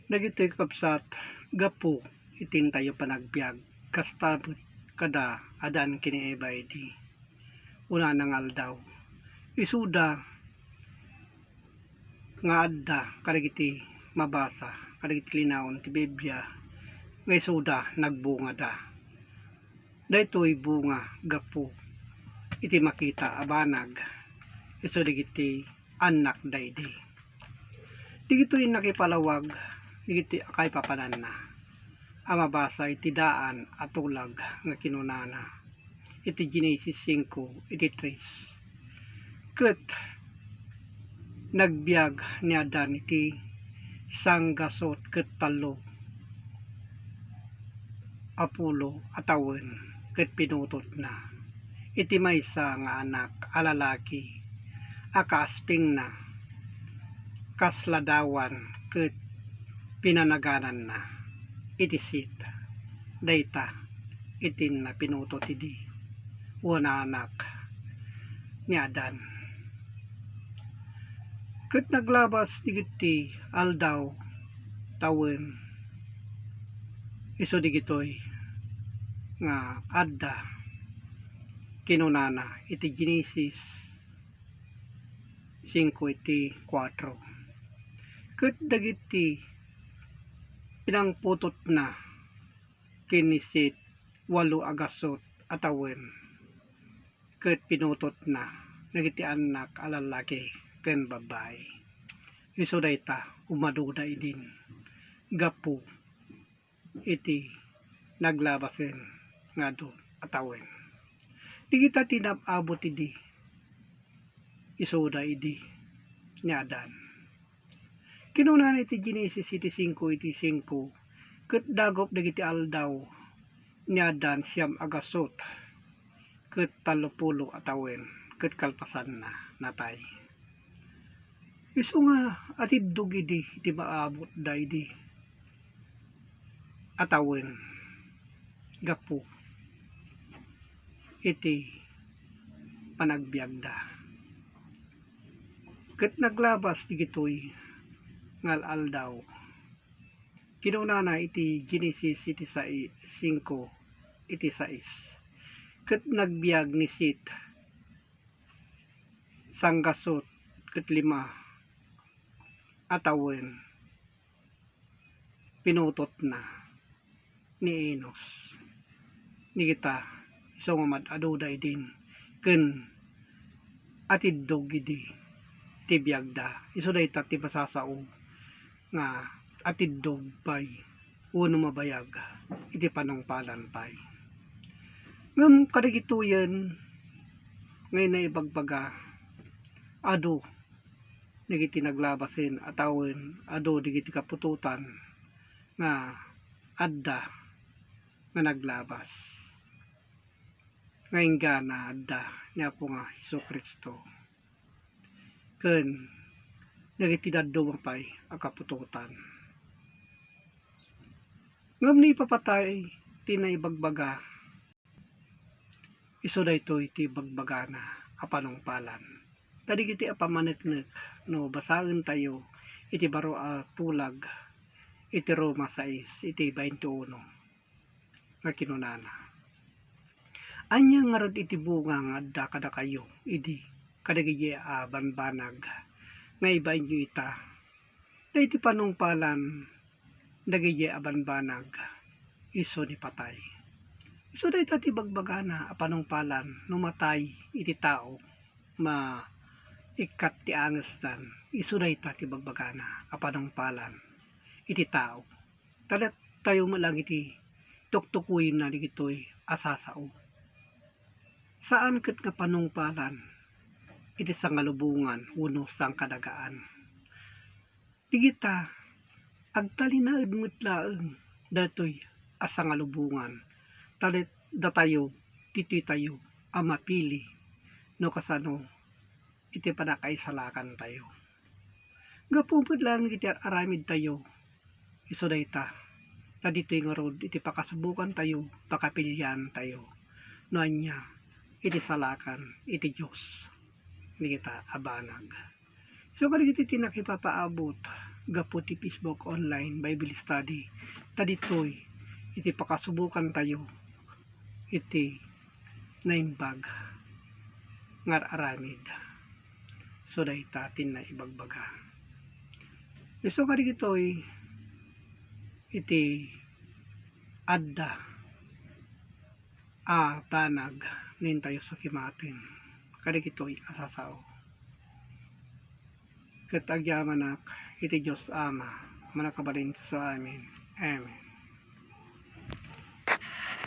Dagitoy kapsat gapu itin tayo panagbiag kastabot kada adan kini ebay di una nangal daw isuda nga adda kadagiti mabasa kadagiti linawon ti Biblia nga isuda nagbunga da daytoy bunga gapu iti makita abanag isu digiti anak daydi digitoy nakipalawag digiti akay papanan na amabasa iti daan at tulag nga kinunana iti Genesis 5 iti 3 ket nagbiag ni Adan iti sanggasot ket talo apulo atawen ket pinutot na iti maysa nga anak alalaki akaasping na kasladawan ket pinanaganan na iti Sit dayta itin na pinutot idi una anak ni Adan ket naglabas digiti aldaw tawen isu digitoy nga adda kinunana iti Genesis 5 iti 4 ket dagiti pinangputot na kini Sit 8 agasot atawen ket pinutot na dagiti anak alalaki ken babae isu dayta umaduda idin gapu iti naglabasen nga do atawen digita tinab-abot idi isuda idi ni Adan kinuna iti Genesis iti 5 iti 5 ket dagop dagiti aldaw ni Adan siyam agasot ket 30 atawen ket kalpasan na natay isu nga atiddog idi iti maabot daydi atawen gapu iti panagbiagda ket naglabas digitoy ngal aldaw kinunana iti Genesis iti 5 iti 6 ket nagbiag ni Sit sanggasot ket 5 atawen pinutot na ni Enos nigita isu nga madaduday din ken atiddog idi ti biagda isu dayta ti masasao nga atiddog pay uno mabayag iti panungpalan pay ngem kadagitoyen ngay naibagbaga adu digiti naglabasen atawen adu digiti kapututan nga adda nga naglabas ngayon na adda ni Apo nga Hesukristo ken dagiti daddo mapay ang kapututan ngem ni papatay tinaibagbaga isu daytoy ti bagbagana a panungpalan kadigiti apamaneknek no basaen tayo iti baro a tulag iti Roma 6 iti 21 nga kinunana anya nga rod iti bunga nga adda kada kayo idi kadagiti a banbanag nga iba inyo ita iti panungpalan dagiti a banbanag isu ni patay isu dayta ti bagbagana a panungpalan no matay iti tao ma ikat ti angestan isu dayta ti bagbagana a panungpalan iti tao talat tayo malang iti tuktukuyin na digitoy asasao saan ket nga panungpalan iti sangalubungan wenno sangkadagaan digita agtalinaed met laeng datoy a sangalubungan talit datayo titi tayo a mapili no kasano iti panakaisalakan tayo gapupod lang iti aramid tayo isu dayta ta ditoy nga rod iti pakasubukan tayo pakapilyan tayo no anya iti salakan iti Dios ni kita abanag so kadagiti tinakipapaabot gapu ti Facebook online Bible study. Taditoy iti pakasubukan tayo iti naimbag ngar aramid. So dayta tin na ibagbaga. So kadagitoy iti adda tanag nin tayo sa kimatin. Kadagitoy asasao. Ket agyaman iti Diyos Ama manakabalin sa amin. Amen.